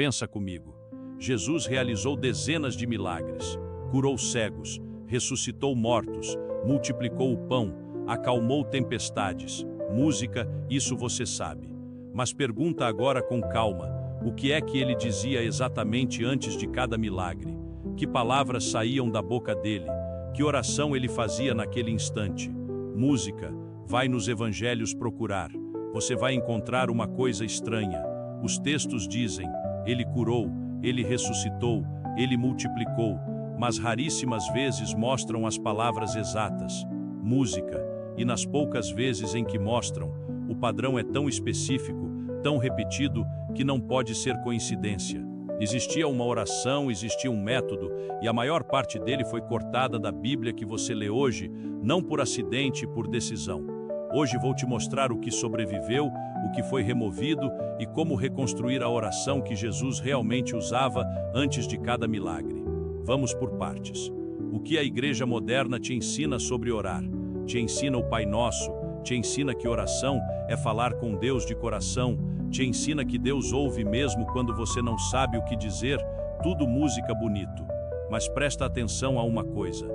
Pensa comigo. Jesus realizou dezenas de milagres, curou cegos, ressuscitou mortos, multiplicou o pão, acalmou tempestades. Música, isso você sabe. Mas pergunta agora com calma, o que é que ele dizia exatamente antes de cada milagre? Que palavras saíam da boca dele? Que oração ele fazia naquele instante? Música, vai nos evangelhos procurar. Você vai encontrar uma coisa estranha. Os textos dizem, ele curou, ele ressuscitou, ele multiplicou, mas raríssimas vezes mostram as palavras exatas. Música, e nas poucas vezes em que mostram, o padrão é tão específico, tão repetido, que não pode ser coincidência. Existia uma oração, existia um método, e a maior parte dele foi cortada da Bíblia que você lê hoje, não por acidente e por decisão. Hoje vou te mostrar o que sobreviveu, o que foi removido e como reconstruir a oração que Jesus realmente usava antes de cada milagre. Vamos por partes. O que a igreja moderna te ensina sobre orar? Te ensina o Pai Nosso, te ensina que oração é falar com Deus de coração, te ensina que Deus ouve mesmo quando você não sabe o que dizer, tudo música bonito. Mas presta atenção a uma coisa.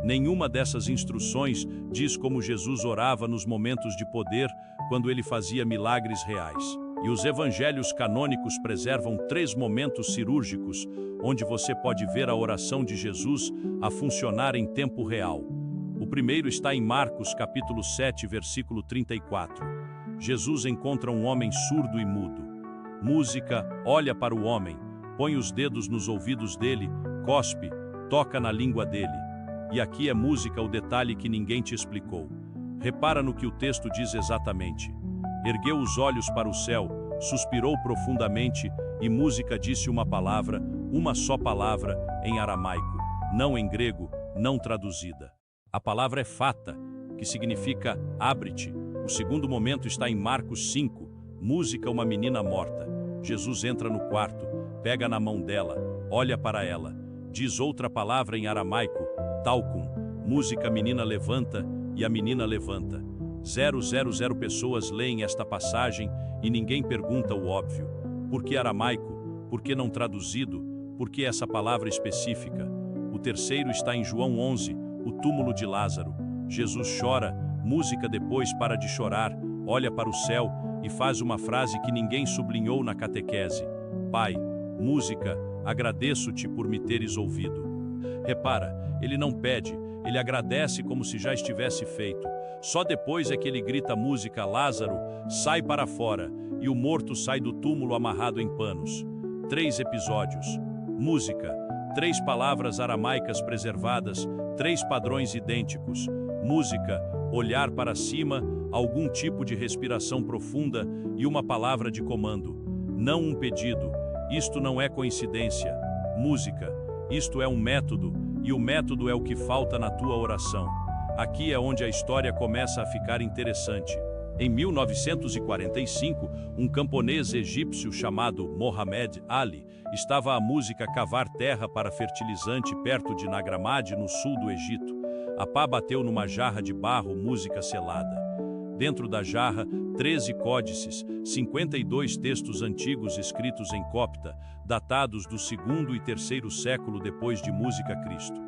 Nenhuma dessas instruções diz como Jesus orava nos momentos de poder, quando ele fazia milagres reais. E os evangelhos canônicos preservam 3 momentos cirúrgicos, onde você pode ver a oração de Jesus a funcionar em tempo real. O primeiro está em Marcos, capítulo 7, versículo 34. Jesus encontra um homem surdo e mudo. Música, olha para o homem, põe os dedos nos ouvidos dele, cospe, toca na língua dele. E aqui é música o detalhe que ninguém te explicou. Repara no que o texto diz exatamente. Ergueu os olhos para o céu, suspirou profundamente e música disse uma só palavra, em aramaico, não em grego, não traduzida. A palavra é fata, que significa abre-te. O segundo momento está em Marcos 5, música uma menina morta. Jesus entra no quarto, pega na mão dela, olha para ela, diz outra palavra em aramaico, talcum, música menina levanta e a menina levanta. 000 pessoas leem esta passagem e ninguém pergunta o óbvio. Por que aramaico? Por que não traduzido? Por que essa palavra específica? O terceiro está em João 11, o túmulo de Lázaro. Jesus chora, música depois para de chorar, olha para o céu e faz uma frase que ninguém sublinhou na catequese. Pai, música, agradeço-te por me teres ouvido. Repara, ele não pede, ele agradece como se já estivesse feito. Só depois é que ele grita música, Lázaro, sai para fora, e o morto sai do túmulo amarrado em panos. 3 episódios. Música, 3 palavras aramaicas preservadas, 3 padrões idênticos. Música, olhar para cima, algum tipo de respiração profunda e uma palavra de comando. Não um pedido, isto não é coincidência. Música, isto é um método, e o método é o que falta na tua oração. Aqui é onde a história começa a ficar interessante. Em 1945, um camponês egípcio chamado Mohamed Ali estava a música cavar terra para fertilizante perto de Nagramad, no sul do Egito. A pá bateu numa jarra de barro, música selada. Dentro da jarra, 13 códices, 52 textos antigos escritos em copta, datados do 2º e 3º século depois de música Cristo.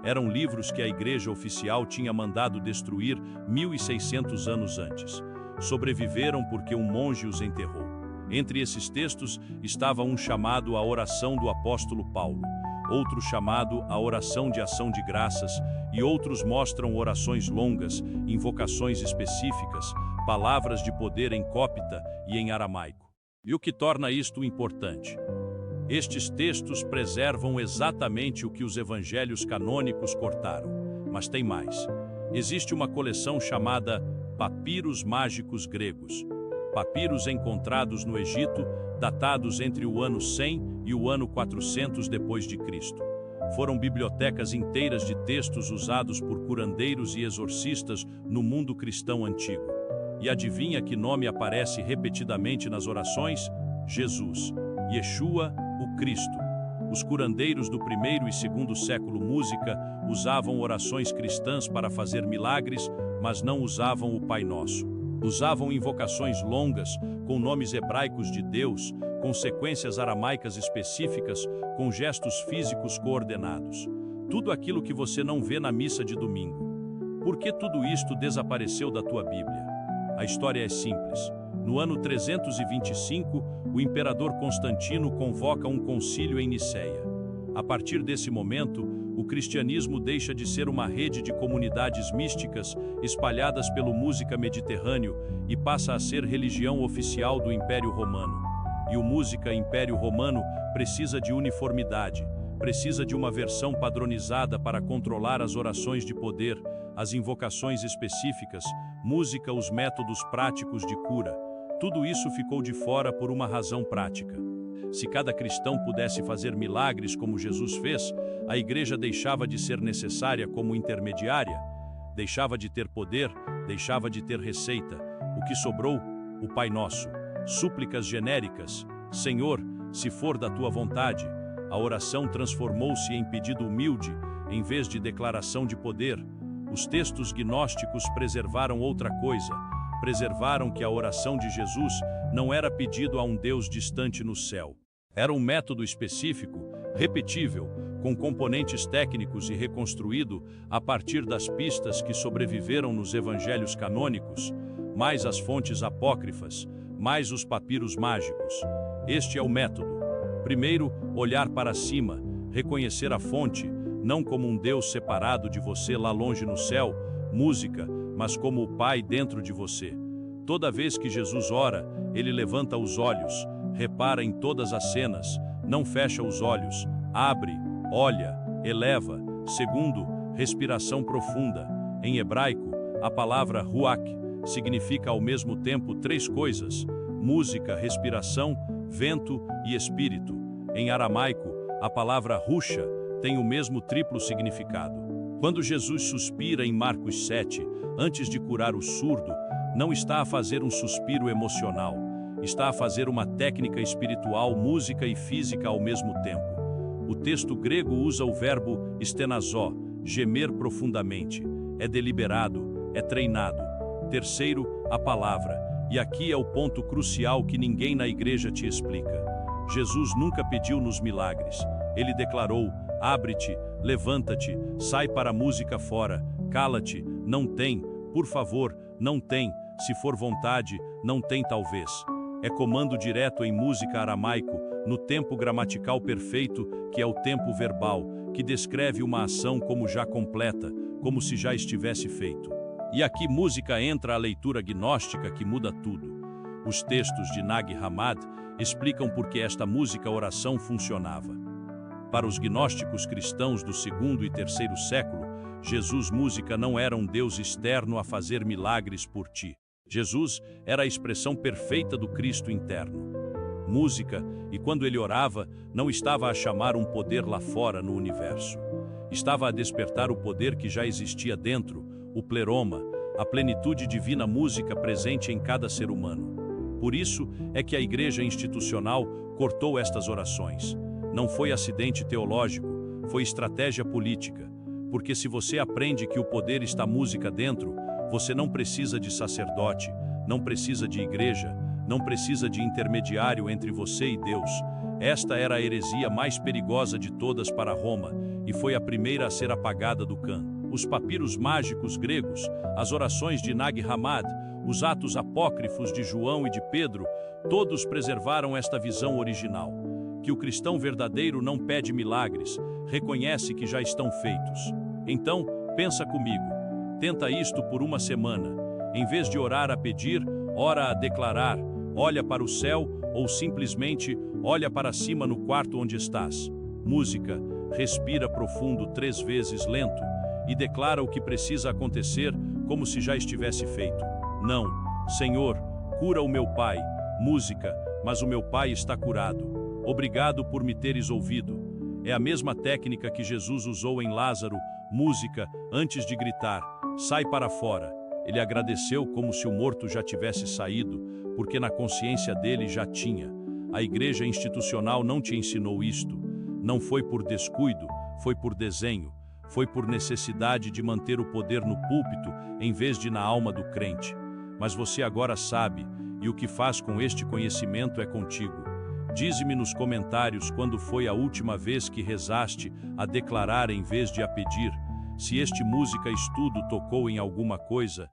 Eram livros que a igreja oficial tinha mandado destruir 1600 anos antes. Sobreviveram porque um monge os enterrou. Entre esses textos estava um chamado à oração do apóstolo Paulo, outro chamado à oração de ação de graças, e outros mostram orações longas, invocações específicas, palavras de poder em copta e em aramaico. E o que torna isto importante? Estes textos preservam exatamente o que os evangelhos canônicos cortaram. Mas tem mais. Existe uma coleção chamada Papiros Mágicos Gregos. Papiros encontrados no Egito, datados entre o ano 100 e o ano 400 depois de Cristo. Foram bibliotecas inteiras de textos usados por curandeiros e exorcistas no mundo cristão antigo. E adivinha que nome aparece repetidamente nas orações? Jesus, Yeshua, o Cristo. Os curandeiros do 1º e 2º século música usavam orações cristãs para fazer milagres, mas não usavam o Pai Nosso. Usavam invocações longas, com nomes hebraicos de Deus, com sequências aramaicas específicas, com gestos físicos coordenados. Tudo aquilo que você não vê na missa de domingo. Por que tudo isto desapareceu da tua Bíblia? A história é simples. No ano 325, o imperador Constantino convoca um concílio em Niceia. A partir desse momento, o cristianismo deixa de ser uma rede de comunidades místicas espalhadas pelo música mediterrâneo e passa a ser religião oficial do Império Romano. E o música Império Romano precisa de uniformidade, precisa de uma versão padronizada para controlar as orações de poder, as invocações específicas, música, os métodos práticos de cura. Tudo isso ficou de fora por uma razão prática. Se cada cristão pudesse fazer milagres como Jesus fez, a igreja deixava de ser necessária como intermediária, deixava de ter poder, deixava de ter receita. O que sobrou? O Pai Nosso. Súplicas genéricas. Senhor, se for da tua vontade. A oração transformou-se em pedido humilde, em vez de declaração de poder. Os textos gnósticos preservaram outra coisa. Preservaram que a oração de Jesus não era pedido a um Deus distante no céu. Era um método específico, repetível, com componentes técnicos e reconstruído a partir das pistas que sobreviveram nos evangelhos canônicos, mais as fontes apócrifas, mais os papiros mágicos. Este é o método. Primeiro, olhar para cima, reconhecer a fonte, não como um Deus separado de você lá longe no céu, música, mas como o Pai dentro de você. Toda vez que Jesus ora, ele levanta os olhos, repara em todas as cenas, não fecha os olhos, abre, olha, eleva. Segundo, respiração profunda. Em hebraico, a palavra ruach significa ao mesmo tempo três coisas: música, respiração, vento e espírito. Em aramaico, a palavra rusha tem o mesmo triplo significado. Quando Jesus suspira em Marcos 7, antes de curar o surdo, não está a fazer um suspiro emocional, está a fazer uma técnica espiritual, música e física ao mesmo tempo. O texto grego usa o verbo stenazó, gemer profundamente. É deliberado, é treinado. Terceiro, a palavra. E aqui é o ponto crucial que ninguém na igreja te explica. Jesus nunca pediu nos milagres. Ele declarou: abre-te, levanta-te, sai para a música fora, cala-te, não tem, por favor, não tem, se for vontade, não tem talvez. É comando direto em música aramaico, no tempo gramatical perfeito, que é o tempo verbal, que descreve uma ação como já completa, como se já estivesse feito. E aqui música entra a leitura gnóstica que muda tudo. Os textos de Nag Hammadi explicam por que esta música-oração funcionava. Para os gnósticos cristãos do segundo e terceiro século, Jesus música não era um Deus externo a fazer milagres por ti. Jesus era a expressão perfeita do Cristo interno. Música, e quando ele orava, não estava a chamar um poder lá fora no universo. Estava a despertar o poder que já existia dentro, o pleroma, a plenitude divina música presente em cada ser humano. Por isso é que a igreja institucional cortou estas orações. Não foi acidente teológico, foi estratégia política. Porque se você aprende que o poder está música dentro, você não precisa de sacerdote, não precisa de igreja, não precisa de intermediário entre você e Deus. Esta era a heresia mais perigosa de todas para Roma e foi a primeira a ser apagada do Cã. Os papiros mágicos gregos, as orações de Nag Hammadi, os atos apócrifos de João e de Pedro, todos preservaram esta visão original. Que o cristão verdadeiro não pede milagres, reconhece que já estão feitos. Então, pensa comigo, tenta isto por uma semana. Em vez de orar a pedir, ora a declarar, olha para o céu ou simplesmente olha para cima no quarto onde estás. Música, respira profundo 3 vezes lento e declara o que precisa acontecer como se já estivesse feito. Não, Senhor, cura o meu pai. Música, mas o meu pai está curado. Obrigado por me teres ouvido. É a mesma técnica que Jesus usou em Lázaro, música, antes de gritar, sai para fora. Ele agradeceu como se o morto já tivesse saído, porque na consciência dele já tinha. A igreja institucional não te ensinou isto. Não foi por descuido, foi por desenho. Foi por necessidade de manter o poder no púlpito em vez de na alma do crente. Mas você agora sabe, e o que faz com este conhecimento é contigo. Dize-me nos comentários quando foi a última vez que rezaste a declarar em vez de a pedir, se este música estudo tocou em alguma coisa.